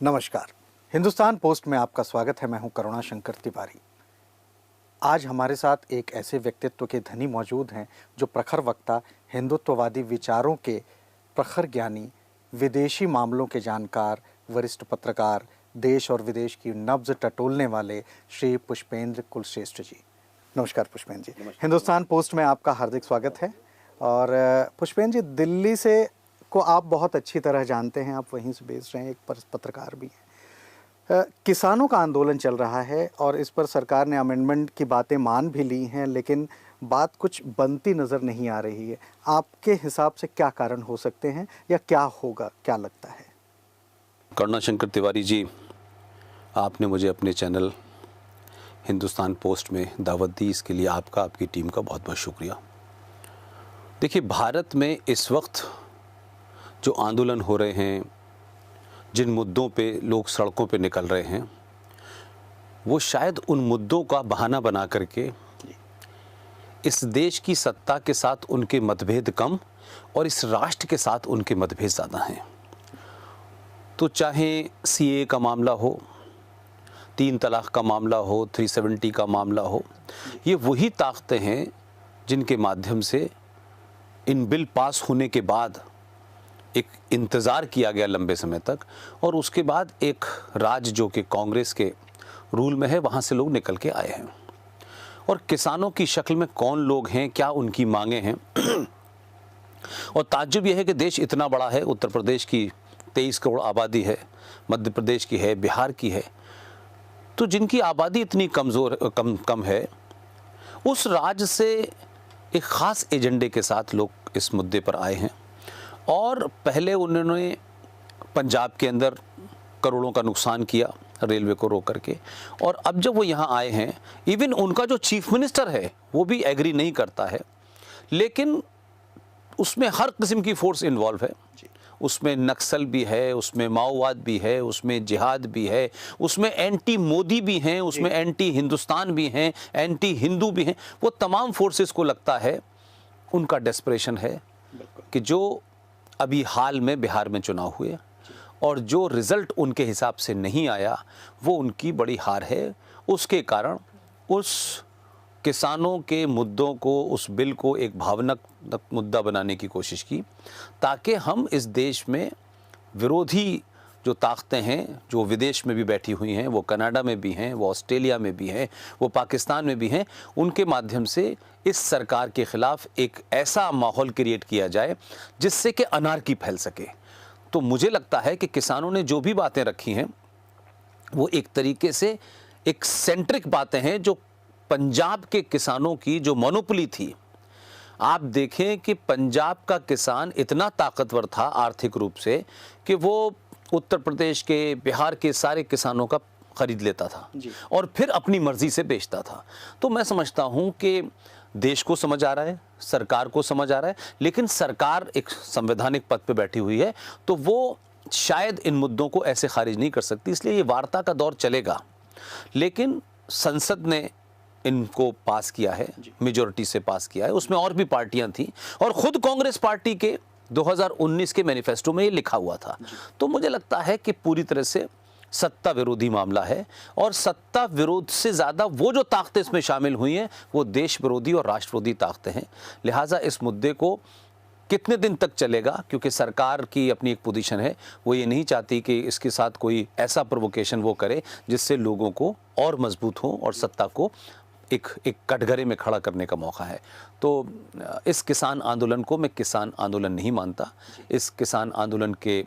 नमस्कार। हिंदुस्तान पोस्ट में आपका स्वागत है। मैं हूं करुणा शंकर तिवारी। आज हमारे साथ एक ऐसे व्यक्तित्व के धनी मौजूद हैं जो प्रखर वक्ता, हिंदुत्ववादी विचारों के प्रखर ज्ञानी, विदेशी मामलों के जानकार, वरिष्ठ पत्रकार, देश और विदेश की नब्ज टटोलने वाले श्री पुष्पेंद्र कुलश्रेष्ठ जी। नमस्कार पुष्पेंद्र जी। हिंदुस्तान पोस्ट में आपका हार्दिक स्वागत है। और पुष्पेंद्र जी, दिल्ली से को आप बहुत अच्छी तरह जानते हैं, आप वहीं से बेस्ड रहे हैं, एक पत्रकार भी हैं। किसानों का आंदोलन चल रहा है और इस पर सरकार ने अमेंडमेंट की बातें मान भी ली हैं, लेकिन बात कुछ बनती नज़र नहीं आ रही है। आपके हिसाब से क्या कारण हो सकते हैं या क्या होगा, क्या लगता है? करुणा शंकर तिवारी जी, आपने मुझे अपने चैनल हिंदुस्तान पोस्ट में दावत दी, इसके लिए आपका, आपकी टीम का बहुत बहुत शुक्रिया। देखिए, भारत में इस वक्त जो आंदोलन हो रहे हैं, जिन मुद्दों पे लोग सड़कों पे निकल रहे हैं, वो शायद उन मुद्दों का बहाना बना करके इस देश की सत्ता के साथ उनके मतभेद कम और इस राष्ट्र के साथ उनके मतभेद ज़्यादा हैं। तो चाहे सीए का मामला हो, 3 तलाक का मामला हो, 370 का मामला हो, ये वही ताकतें हैं जिनके माध्यम से इन बिल पास होने के बाद एक इंतज़ार किया गया लंबे समय तक, और उसके बाद एक राज्य जो कि कांग्रेस के रूल में है, वहाँ से लोग निकल के आए हैं। और किसानों की शक्ल में कौन लोग हैं, क्या उनकी मांगें हैं और ताज्जुब यह है कि देश इतना बड़ा है, उत्तर प्रदेश की 23 करोड़ आबादी है, मध्य प्रदेश की है, बिहार की है, तो जिनकी आबादी इतनी कम है, उस राज्य से एक ख़ास एजेंडे के साथ लोग इस मुद्दे पर आए हैं। और पहले उन्होंने पंजाब के अंदर करोड़ों का नुकसान किया रेलवे को रोक करके, और अब जब वो यहाँ आए हैं, इवन उनका जो चीफ मिनिस्टर है वो भी एग्री नहीं करता है, लेकिन उसमें हर किस्म की फोर्स इन्वॉल्व है। उसमें नक्सल भी है, उसमें माओवाद भी है, उसमें जिहाद भी है, उसमें एंटी मोदी भी हैं, उसमें एंटी हिंदुस्तान भी हैं, एंटी हिंदू भी हैं। वो तमाम फोर्सेस को लगता है, उनका डेस्परेशन है कि जो अभी हाल में बिहार में चुनाव हुए और जो रिज़ल्ट उनके हिसाब से नहीं आया, वो उनकी बड़ी हार है। उसके कारण उस किसानों के मुद्दों को, उस बिल को एक भावनात्मक मुद्दा बनाने की कोशिश की, ताकि हम इस देश में विरोधी जो ताकतें हैं, जो विदेश में भी बैठी हुई हैं, वो कनाडा में भी हैं, वो ऑस्ट्रेलिया में भी हैं, वो पाकिस्तान में भी हैं, उनके माध्यम से इस सरकार के ख़िलाफ़ एक ऐसा माहौल क्रिएट किया जाए जिससे कि अनारकी फैल सके। तो मुझे लगता है कि किसानों ने जो भी बातें रखी हैं, वो एक तरीके से एक सेंट्रिक बातें हैं, जो पंजाब के किसानों की जो मोनोपोली थी। आप देखें कि पंजाब का किसान इतना ताकतवर था आर्थिक रूप से कि वो उत्तर प्रदेश के, बिहार के सारे किसानों का खरीद लेता था और फिर अपनी मर्जी से बेचता था। तो मैं समझता हूं कि देश को समझ आ रहा है, सरकार को समझ आ रहा है, लेकिन सरकार एक संवैधानिक पद पे बैठी हुई है, तो वो शायद इन मुद्दों को ऐसे खारिज नहीं कर सकती, इसलिए ये वार्ता का दौर चलेगा। लेकिन संसद ने इनको पास किया है, मेजॉरिटी से पास किया है, उसमें और भी पार्टियां थी, और खुद कांग्रेस पार्टी के 2019 के मैनिफेस्टो में ये लिखा हुआ था। तो मुझे लगता है कि पूरी तरह से सत्ता विरोधी मामला है, और सत्ता विरोध से ज़्यादा वो जो ताकतें इसमें शामिल हुई हैं, वो देश विरोधी और राष्ट्र विरोधी ताकतें हैं। लिहाजा इस मुद्दे को कितने दिन तक चलेगा, क्योंकि सरकार की अपनी एक पोजीशन है, वो ये नहीं चाहती कि इसके साथ कोई ऐसा प्रोवोकेशन वो करे जिससे लोगों को और मजबूत हो और सत्ता को एक कटघरे में खड़ा करने का मौका है। तो इस किसान आंदोलन को मैं किसान आंदोलन नहीं मानता। इस किसान आंदोलन के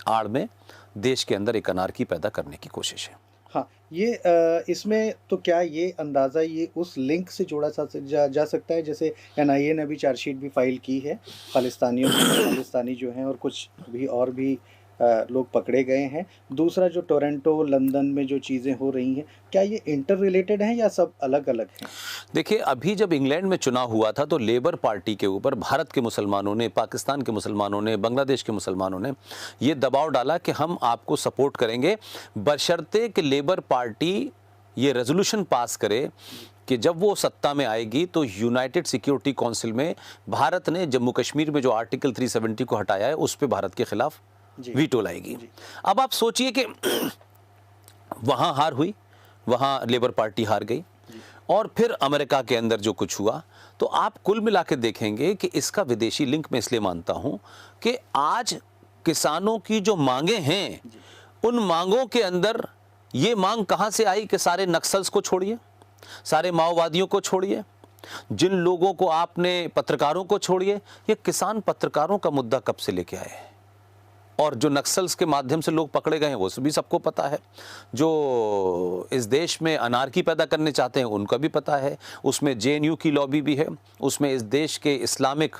आड़ में देश के अंदर एक अनारकी पैदा करने की कोशिश है। हाँ, ये इसमें तो क्या ये अंदाज़ा ये उस लिंक से जोड़ा जा सकता है, जैसे एनआईए ने भी चार्जशीट भी फाइल की है, खालिस्तानी जो हैं और कुछ भी और भी लोग पकड़े गए हैं। दूसरा, जो टोरंटो, लंदन में जो चीज़ें हो रही हैं, क्या ये इंटर रिलेटेड हैं या सब अलग-अलग हैं? देखिए, अभी जब इंग्लैंड में चुनाव हुआ था, तो लेबर पार्टी के ऊपर भारत के मुसलमानों ने, पाकिस्तान के मुसलमानों ने, बांग्लादेश के मुसलमानों ने ये दबाव डाला कि हम आपको सपोर्ट करेंगे, बशर्ते कि लेबर पार्टी ये रेजोल्यूशन पास करे कि जब वो सत्ता में आएगी तो यूनाइटेड सिक्योरिटी काउंसिल में भारत ने जम्मू कश्मीर में जो आर्टिकल 370 को हटाया है, उस पे भारत के खिलाफ वीटो लाएगी। अब आप सोचिए कि वहाँ हार हुई, वहाँ लेबर पार्टी हार गई, और फिर अमेरिका के अंदर जो कुछ हुआ, तो आप कुल मिला के देखेंगे कि इसका विदेशी लिंक मैं इसलिए मानता हूँ कि आज किसानों की जो मांगे हैं, उन मांगों के अंदर ये मांग कहाँ से आई कि सारे नक्सल्स को छोड़िए, सारे माओवादियों को छोड़िए, जिन लोगों को आपने, पत्रकारों को छोड़िए। ये किसान पत्रकारों का मुद्दा कब से लेके आए हैं, और जो नक्सल्स के माध्यम से लोग पकड़े गए हैं वो भी सबको पता है। जो इस देश में अनार्की पैदा करने चाहते हैं उनका भी पता है। उसमें जेएनयू की लॉबी भी है, उसमें इस देश के इस्लामिक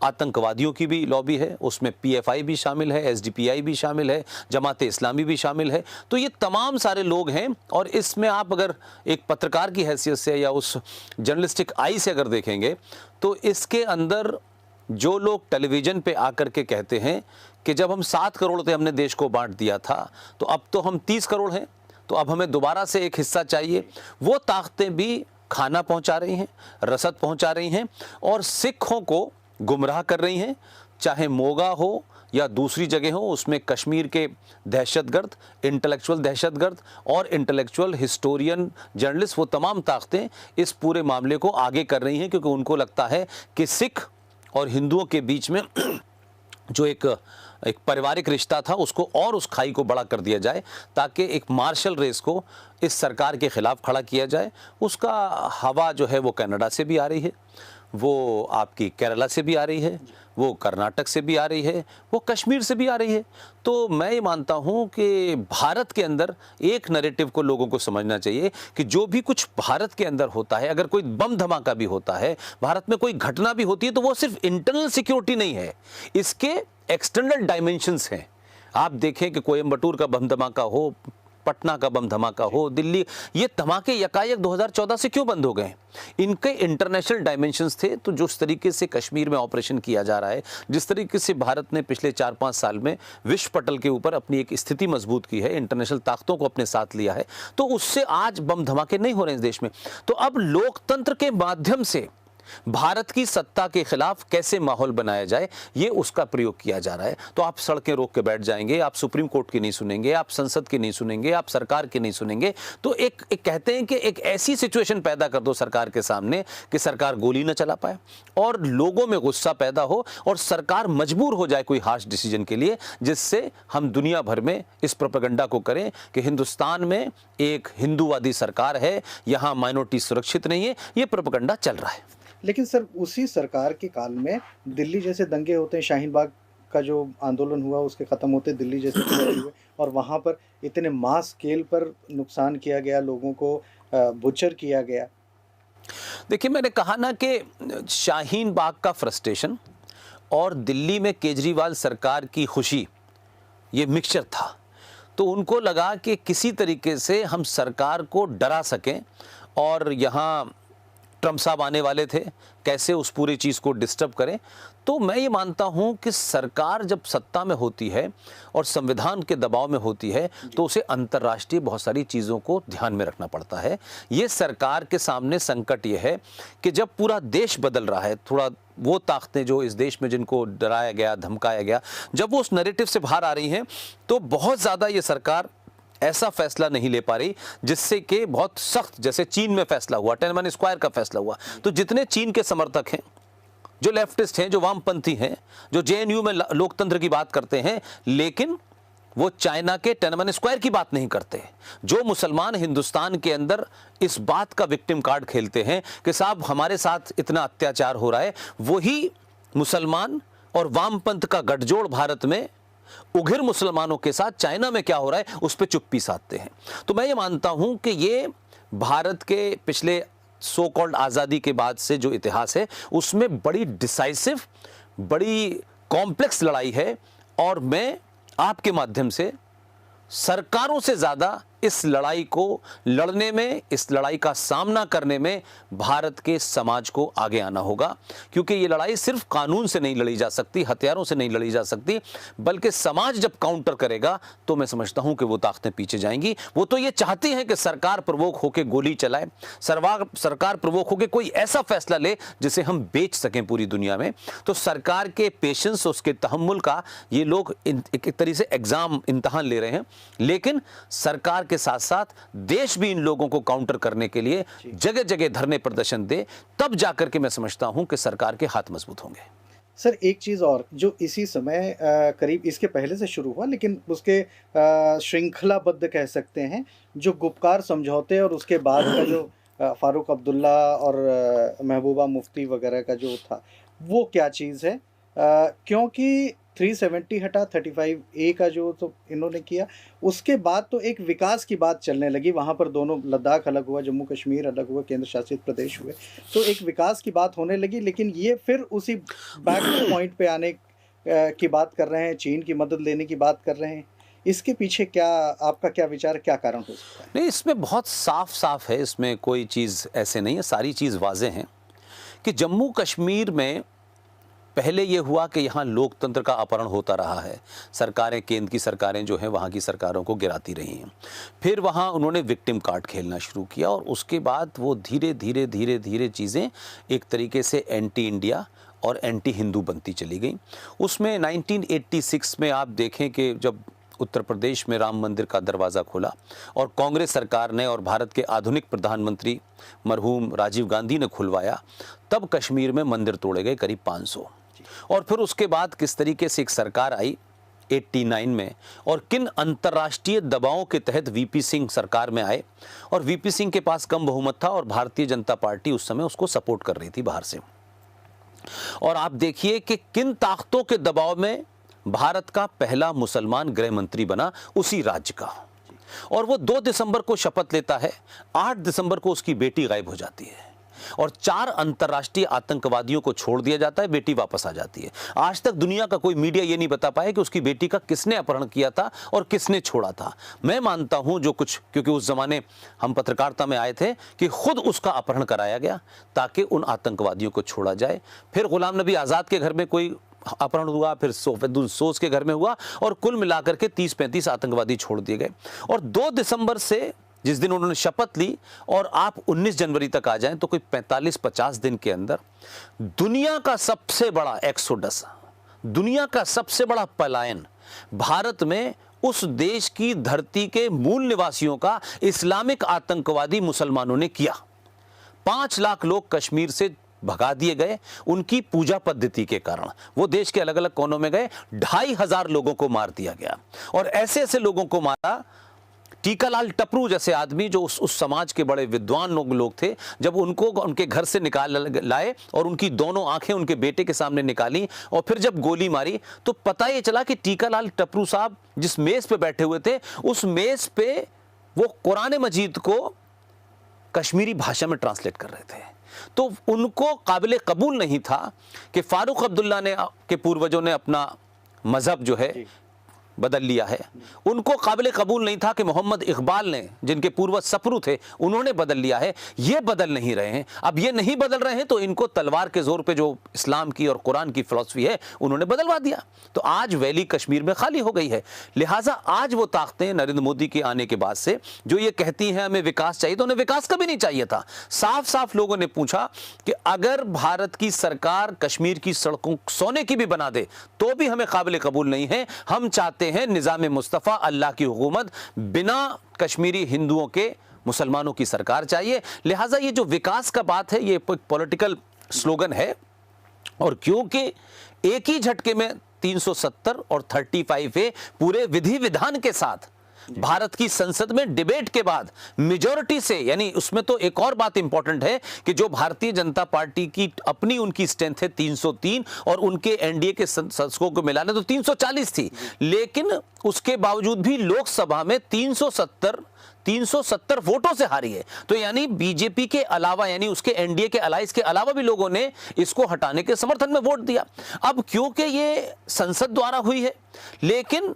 आतंकवादियों की भी लॉबी है, उसमें पीएफआई भी शामिल है, एसडीपीआई भी शामिल है, जमात इस्लामी भी शामिल है। तो ये तमाम सारे लोग हैं, और इसमें आप अगर एक पत्रकार की हैसियत से या उस जर्नलिस्टिक आई से अगर देखेंगे, तो इसके अंदर जो लोग टेलीविज़न पे आकर के कहते हैं कि जब हम 7 करोड़ थे हमने देश को बांट दिया था, तो अब तो हम 30 करोड़ हैं, तो अब हमें दोबारा से एक हिस्सा चाहिए, वो ताकतें भी खाना पहुंचा रही हैं, रसद पहुंचा रही हैं, और सिखों को गुमराह कर रही हैं। चाहे मोगा हो या दूसरी जगह हो, उसमें कश्मीर के दहशतगर्द, इंटेलेक्चुअल दहशतगर्द और इंटेलेक्चुअल हिस्टोरियन, जर्नलिस्ट, वो तमाम ताकतें इस पूरे मामले को आगे कर रही हैं, क्योंकि उनको लगता है कि सिख और हिंदुओं के बीच में जो एक पारिवारिक रिश्ता था उसको और उस खाई को बड़ा कर दिया जाए, ताकि एक मार्शल रेस को इस सरकार के खिलाफ खड़ा किया जाए। उसका हवा जो है वो कनाडा से भी आ रही है, वो आपकी केरला से भी आ रही है, वो कर्नाटक से भी आ रही है, वो कश्मीर से भी आ रही है। तो मैं ये मानता हूँ कि भारत के अंदर एक नैरेटिव को लोगों को समझना चाहिए कि जो भी कुछ भारत के अंदर होता है, अगर कोई बम धमाका भी होता है, भारत में कोई घटना भी होती है, तो वो सिर्फ इंटरनल सिक्योरिटी नहीं है, इसके एक्सटर्नल डायमेंशंस हैं। आप देखें कि कोयम्बटूर का बम धमाका हो, पटना का बम धमाका हो, दिल्ली, ये धमाके यकायक 2014 से क्यों बंद हो गए? इनके इंटरनेशनल डायमेंशंस थे। तो जिस तरीके से कश्मीर में ऑपरेशन किया जा रहा है, जिस तरीके से भारत ने पिछले 4-5 साल में विश्व पटल के ऊपर अपनी एक स्थिति मजबूत की है, इंटरनेशनल ताकतों को अपने साथ लिया है, तो उससे आज बम धमाके नहीं हो रहे हैं इस देश में। तो अब लोकतंत्र के माध्यम से भारत की सत्ता के खिलाफ कैसे माहौल बनाया जाए, ये उसका प्रयोग किया जा रहा है। तो आप सड़कें रोक के बैठ जाएंगे, आप सुप्रीम कोर्ट की नहीं सुनेंगे, आप संसद की नहीं सुनेंगे, आप सरकार की नहीं सुनेंगे। तो एक कहते हैं कि एक ऐसी सिचुएशन पैदा कर दो सरकार के सामने कि सरकार गोली न चला पाए और लोगों में गुस्सा पैदा हो और सरकार मजबूर हो जाए कोई हार्श डिसीजन के लिए, जिससे हम दुनिया भर में इस प्रोपेगेंडा को करें कि हिंदुस्तान में एक हिंदूवादी सरकार है, यहाँ माइनॉरिटी सुरक्षित नहीं है। ये प्रोपेगेंडा चल रहा है। लेकिन सर, उसी सरकार के काल में दिल्ली जैसे दंगे होते हैं, शाहीन बाग का जो आंदोलन हुआ उसके ख़त्म होते दिल्ली जैसे हुए, और वहाँ पर इतने मास स्केल पर नुकसान किया गया, लोगों को बुचर किया गया। देखिए, मैंने कहा ना कि शाहीन बाग का फ्रस्ट्रेशन और दिल्ली में केजरीवाल सरकार की खुशी, ये मिक्सचर था। तो उनको लगा कि किसी तरीके से हम सरकार को डरा सकें, और यहाँ ट्रम्प साहब आने वाले थे, कैसे उस पूरी चीज़ को डिस्टर्ब करें। तो मैं ये मानता हूं कि सरकार जब सत्ता में होती है और संविधान के दबाव में होती है, तो उसे अंतर्राष्ट्रीय बहुत सारी चीज़ों को ध्यान में रखना पड़ता है। ये सरकार के सामने संकट ये है कि जब पूरा देश बदल रहा है, थोड़ा वो ताकतें जो इस देश में जिनको डराया गया, धमकाया गया, जब वो उस नैरेटिव से बाहर आ रही हैं, तो बहुत ज़्यादा ये सरकार ऐसा फैसला नहीं ले पा रही जिससे कि बहुत सख्त, जैसे चीन में फैसला हुआ, टाइनमन स्क्वायर का फैसला हुआ। तो जितने चीन के समर्थक हैं, जो लेफ्टिस्ट हैं, जो वामपंथी हैं, जो जेएनयू में लोकतंत्र की बात करते हैं, लेकिन वो चाइना के टाइनमन स्क्वायर की बात नहीं करते। जो मुसलमान हिंदुस्तान के अंदर इस बात का विक्टिम कार्ड खेलते हैं कि साहब हमारे साथ इतना अत्याचार हो रहा है, वही मुसलमान और वामपंथ का गठजोड़ भारत में उग्र मुसलमानों के साथ चाइना में क्या हो रहा है उस पर चुप्पी साधते हैं। तो मैं ये मानता हूं कि ये भारत के पिछले सो कॉल्ड आज़ादी के बाद से जो इतिहास है उसमें बड़ी डिसाइसिव, बड़ी कॉम्प्लेक्स लड़ाई है, और मैं आपके माध्यम से सरकारों से ज़्यादा इस लड़ाई को लड़ने में, इस लड़ाई का सामना करने में भारत के समाज को आगे आना होगा, क्योंकि ये लड़ाई सिर्फ कानून से नहीं लड़ी जा सकती, हथियारों से नहीं लड़ी जा सकती, बल्कि समाज जब काउंटर करेगा तो मैं समझता हूं कि वो ताकतें पीछे जाएंगी। वो तो ये चाहती हैं कि सरकार प्रवोक होकर गोली चलाए, सरकार प्रवोक होकर कोई ऐसा फैसला ले जिसे हम बेच सकें पूरी दुनिया में। तो सरकार के पेशेंस, उसके तहम्मुल का ये लोग एक तरीके से एग्जाम, इम्तहान ले रहे हैं। लेकिन सरकार के साथ साथ देश भी इन लोगों को काउंटर करने के लिए जगह जगह धरने प्रदर्शन दे, तब जाकर के मैं समझता हूं कि सरकार के हाथ मजबूत होंगे। सर, एक चीज़ और जो इसी समय करीब इसके पहले से शुरू हुआ, लेकिन उसके श्रृंखलाबद्ध कह सकते हैं, जो गुपकार समझौते और उसके बाद का जो फारूक अब्दुल्ला और महबूबा मुफ्ती वगैरह का जो था, वो क्या चीज़ है? क्योंकि 370 हटा 35A का जो तो इन्होंने किया, उसके बाद तो एक विकास की बात चलने लगी। वहाँ पर दोनों, लद्दाख अलग हुआ, जम्मू कश्मीर अलग हुआ, केंद्र शासित प्रदेश हुए, तो एक विकास की बात होने लगी। लेकिन ये फिर उसी बैक पॉइंट पे आने की बात कर रहे हैं, चीन की मदद लेने की बात कर रहे हैं। इसके पीछे क्या, आपका क्या विचार, क्या कारण हो सकता है? नहीं, इसमें बहुत साफ साफ है, इसमें कोई चीज़ ऐसे नहीं है, सारी चीज़ वाज़ेह है कि जम्मू कश्मीर में पहले ये हुआ कि यहाँ लोकतंत्र का अपहरण होता रहा है। सरकारें, केंद्र की सरकारें जो हैं वहाँ की सरकारों को गिराती रही हैं। फिर वहाँ उन्होंने विक्टिम कार्ड खेलना शुरू किया और उसके बाद वो धीरे धीरे धीरे धीरे चीज़ें एक तरीके से एंटी इंडिया और एंटी हिंदू बनती चली गई। उसमें 1986 में आप देखें कि जब उत्तर प्रदेश में राम मंदिर का दरवाज़ा खोला और कांग्रेस सरकार ने और भारत के आधुनिक प्रधानमंत्री मरहूम राजीव गांधी ने खुलवाया, तब कश्मीर में मंदिर तोड़े गए करीब 500। और फिर उसके बाद किस तरीके से एक सरकार आई 89 में, और किन अंतर्राष्ट्रीय दबावों के तहत वीपी सिंह सरकार में आए, और वीपी सिंह के पास कम बहुमत था और भारतीय जनता पार्टी उस समय उसको सपोर्ट कर रही थी बाहर से। और आप देखिए कि किन ताकतों के दबाव में भारत का पहला मुसलमान गृह मंत्री बना उसी राज्य का, और वो 2 दिसंबर को शपथ लेता है, 8 दिसंबर को उसकी बेटी गायब हो जाती है और 4 अंतर्राष्ट्रीय आतंकवादियों को छोड़ दिया जाता है, बेटी वापस आ जाती है। आज तक दुनिया का कोई मीडिया ये नहीं बता पाया कि उसकी बेटी का किसने अपहरण किया था और किसने छोड़ा था। मैं मानता हूं जो कुछ, क्योंकि उस जमाने हम पत्रकारिता में आए थे, कि खुद उसका अपहरण कराया गया ताकि उन आतंकवादियों को छोड़ा जाए। फिर गुलाम नबी आज़ाद के घर में कोई अपहरण हुआ, फिर सैफुद्दीन सोज के घर में हुआ, और कुल मिलाकर के 30-35 आतंकवादी छोड़ दिए गए। और 2 दिसंबर से जिस दिन उन्होंने शपथ ली और आप 19 जनवरी तक आ जाएं, तो कोई 45-50 दिन के अंदर दुनिया का सबसे बड़ा एक्सोडस, दुनिया का सबसे बड़ा पलायन भारत में उस देश की धरती के मूल निवासियों का इस्लामिक आतंकवादी मुसलमानों ने किया। 5 लाख लोग कश्मीर से भगा दिए गए उनकी पूजा पद्धति के कारण। वो देश के अलग अलग कोनों में गए, 2500 लोगों को मार दिया गया। और ऐसे ऐसे लोगों को मारा, टीकालाल टपरू जैसे आदमी जो उस समाज के बड़े विद्वान लोग थे, जब उनको उनके घर से निकाल लाए और उनकी दोनों आंखें उनके बेटे के सामने निकाली और फिर जब गोली मारी, तो पता ये चला कि टीकालाल टपरू साहब जिस मेज पे बैठे हुए थे, उस मेज पे वो कुरान मजीद को कश्मीरी भाषा में ट्रांसलेट कर रहे थे। तो उनको काबिल कबूल नहीं था कि फारूक अब्दुल्ला ने के पूर्वजों ने अपना मजहब जो है बदल लिया है। उनको काबिल कबूल नहीं था कि मोहम्मद इकबाल ने, जिनके पूर्वज सफरू थे, उन्होंने बदल लिया है। ये बदल नहीं रहे हैं। अब ये नहीं बदल रहे हैं तो इनको तलवार के जोर पे जो इस्लाम की और कुरान की फिलॉसफी है उन्होंने बदलवा दिया। तो आज वैली कश्मीर में खाली हो गई है। लिहाजा आज वो ताकतें नरेंद्र मोदी के आने के बाद से जो ये कहती हैं हमें विकास चाहिए, तो उन्हें विकास कभी नहीं चाहिए था। साफ साफ लोगों ने पूछा कि अगर भारत की सरकार कश्मीर की सड़कों सोने की भी बना दे तो भी हमें काबिल कबूल नहीं है। हम चाहते हैं निजाम मुस्तफा, अल्लाह की हुकूमत, बिना कश्मीरी हिंदुओं के मुसलमानों की सरकार चाहिए। लिहाजा ये जो विकास का बात है ये पॉलिटिकल स्लोगन है। और क्योंकि एक ही झटके में 370 और 35A पूरे विधि विधान के साथ भारत की संसद में डिबेट के बाद मेजॉरिटी से, यानी उसमें तो एक और बात इंपॉर्टेंट है कि जो भारतीय जनता पार्टी की अपनी उनकी स्ट्रेंथ है 303 और उनके एनडीए के शासकों को मिलाने तो 340 थी, लेकिन उसके बावजूद भी लोकसभा में 370 वोटों से हारी है। तो यानी बीजेपी के अलावा, यानी उसके एनडीए के अलायंस के अलावा भी लोगों ने इसको हटाने के समर्थन में वोट दिया। अब क्योंकि ये संसद द्वारा हुई है लेकिन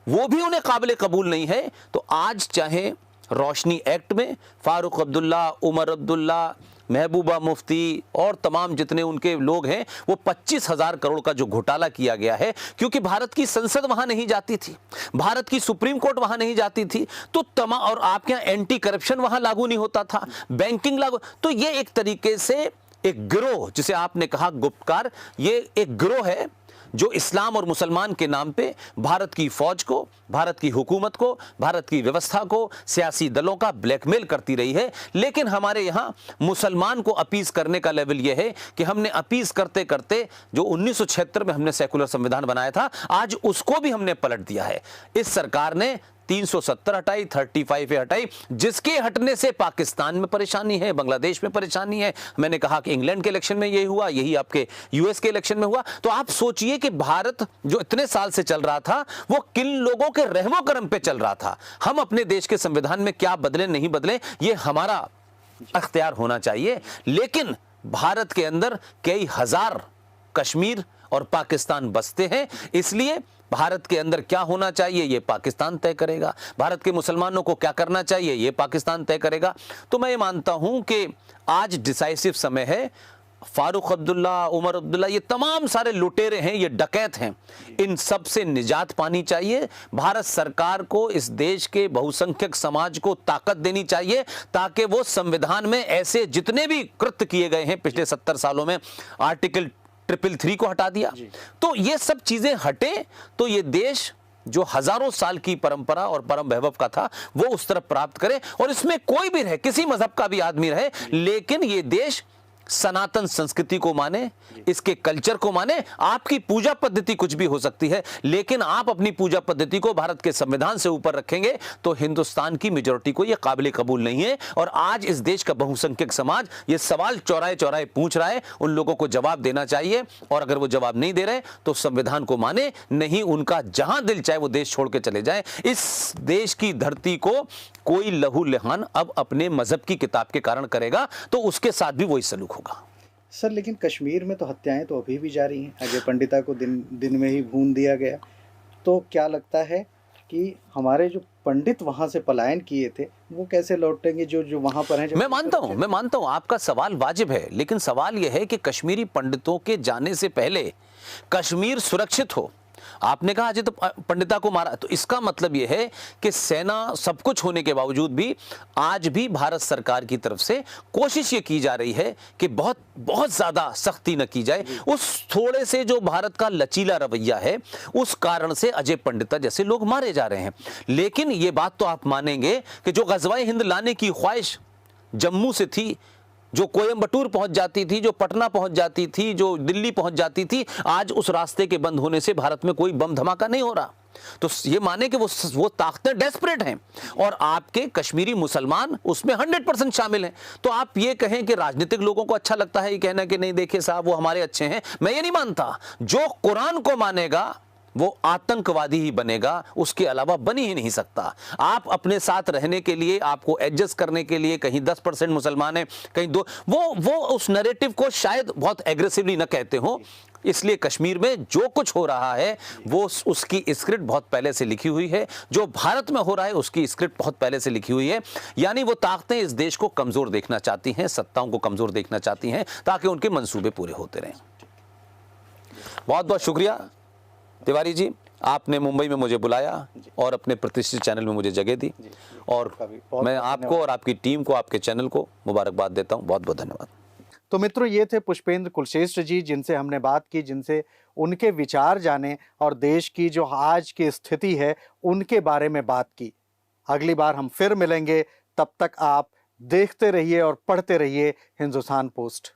वो भी उन्हें काबिल कबूल नहीं है, तो आज चाहे रोशनी एक्ट में फारूक अब्दुल्ला, उमर अब्दुल्ला, महबूबा मुफ्ती और तमाम जितने उनके लोग हैं, वो 25,000 करोड़ का जो घोटाला किया गया है, क्योंकि भारत की संसद वहां नहीं जाती थी, भारत की सुप्रीम कोर्ट वहां नहीं जाती थी, तो तमाम, और आपके यहाँ एंटी करप्शन वहां लागू नहीं होता था, बैंकिंग लागू, तो ये एक तरीके से एक गिरोह, जिसे आपने कहा गुप्तकार, ये एक गिरोह है जो इस्लाम और मुसलमान के नाम पे भारत की फौज को, भारत की हुकूमत को, भारत की व्यवस्था को, सियासी दलों का ब्लैकमेल करती रही है। लेकिन हमारे यहाँ मुसलमान को अपीज करने का लेवल यह है कि हमने अपीज करते करते जो 1976 में हमने सेकुलर संविधान बनाया था, आज उसको भी हमने पलट दिया है। इस सरकार ने 370 हटाई, 35 हटाई, जिसके हटने से पाकिस्तान में परेशानी है, बांग्लादेश में परेशानी है। मैंने कहा कि इंग्लैंड के इलेक्शन में यही हुआ, यही आपके यूएस के इलेक्शन में हुआ। तो आप सोचिए कि भारत जो इतने साल से चल रहा था, वो किन लोगों के रहमो करम पे चल रहा था। हम अपने देश के संविधान में क्या बदले नहीं बदले, ये हमारा अख्तियार होना चाहिए। लेकिन भारत के अंदर कई हजार कश्मीर और पाकिस्तान बसते हैं, इसलिए भारत के अंदर क्या होना चाहिए ये पाकिस्तान तय करेगा, भारत के मुसलमानों को क्या करना चाहिए ये पाकिस्तान तय करेगा। तो मैं ये मानता हूं कि आज डिसाइसिव समय है। फारूक अब्दुल्ला, उमर अब्दुल्ला, ये तमाम सारे लुटेरे हैं, ये डकैत हैं, इन सब से निजात पानी चाहिए। भारत सरकार को इस देश के बहुसंख्यक समाज को ताकत देनी चाहिए, ताकि वो संविधान में ऐसे जितने भी कृत्य किए गए हैं पिछले 70 सालों में, आर्टिकल 333 को हटा दिया, तो ये सब चीजें हटे, तो ये देश जो हजारों साल की परंपरा और परम वैभव का था, वो उस तरफ प्राप्त करे। और इसमें कोई भी रहे, किसी मजहब का भी आदमी रहे, लेकिन ये देश सनातन संस्कृति को माने, इसके कल्चर को माने। आपकी पूजा पद्धति कुछ भी हो सकती है, लेकिन आप अपनी पूजा पद्धति को भारत के संविधान से ऊपर रखेंगे तो हिंदुस्तान की मेजॉरिटी को यह काबिल कबूल नहीं है। और आज इस देश का बहुसंख्यक समाज ये सवाल चौराहे चौराहे पूछ रहा है, उन लोगों को जवाब देना चाहिए। और अगर वो जवाब नहीं दे रहे तो संविधान को माने, नहीं उनका जहां दिल चाहे वो देश छोड़ के चले जाए। इस देश की धरती को कोई लहू लुहान अब अपने मजहब की किताब के कारण करेगा तो उसके साथ भी वही सलूक होगा। सर, लेकिन कश्मीर में तो हत्याएं तो अभी भी जारी हैं। अजय पंडिता को दिन में ही भून दिया गया। तो क्या लगता है कि हमारे जो पंडित वहां से पलायन किए थे वो कैसे लौटेंगे, जो वहां पर हैं? मैं मानता हूं आपका सवाल वाजिब है, लेकिन सवाल यह है कि कश्मीरी पंडितों के जाने से पहले कश्मीर सुरक्षित हो। आपने कहा अजय तो पंडिता को मारा, तो इसका मतलब यह है कि सेना सब कुछ होने के बावजूद भी आज भी भारत सरकार की तरफ से कोशिश ये की जा रही है कि बहुत बहुत ज्यादा सख्ती न की जाए। उस थोड़े से जो भारत का लचीला रवैया है, उस कारण से अजय पंडिता जैसे लोग मारे जा रहे हैं। लेकिन ये बात तो आप मानेंगे कि जो गजवाए हिंद लाने की ख्वाहिश जम्मू से थी, जो कोयंबटूर पहुंच जाती थी, जो पटना पहुंच जाती थी, जो दिल्ली पहुंच जाती थी, आज उस रास्ते के बंद होने से भारत में कोई बम धमाका नहीं हो रहा। तो ये माने कि वो ताकतें डेस्परेट हैं और आपके कश्मीरी मुसलमान उसमें 100% शामिल हैं। तो आप ये कहें कि राजनीतिक लोगों को अच्छा लगता है ये कहना कि नहीं देखिए साहब वो हमारे अच्छे हैं, मैं ये नहीं मानता। जो कुरान को मानेगा वो आतंकवादी ही बनेगा, उसके अलावा बन ही नहीं सकता। आप अपने साथ रहने के लिए, आपको एडजस्ट करने के लिए कहीं 10% मुसलमान है, कहीं 2, वो उस नैरेटिव को शायद बहुत एग्रेसिवली न कहते हो। इसलिए कश्मीर में जो कुछ हो रहा है वो उसकी स्क्रिप्ट बहुत पहले से लिखी हुई है, जो भारत में हो रहा है उसकी स्क्रिप्ट बहुत पहले से लिखी हुई है। यानी वो ताकतें इस देश को कमजोर देखना चाहती हैं, सत्ताओं को कमजोर देखना चाहती हैं, ताकि उनके मंसूबे पूरे होते रहें। बहुत बहुत शुक्रिया तिवारी जी, आपने मुंबई में मुझे बुलाया और अपने प्रतिष्ठित चैनल में मुझे जगह दी, और मैं आपको और आपकी टीम को, आपके चैनल को मुबारकबाद देता हूं। बहुत बहुत धन्यवाद। तो मित्रों, ये थे पुष्पेंद्र कुलश्रेष्ठ जी, जिनसे हमने बात की, जिनसे उनके विचार जाने और देश की जो आज की स्थिति है उनके बारे में बात की। अगली बार हम फिर मिलेंगे, तब तक आप देखते रहिए और पढ़ते रहिए हिंदुस्तान पोस्ट।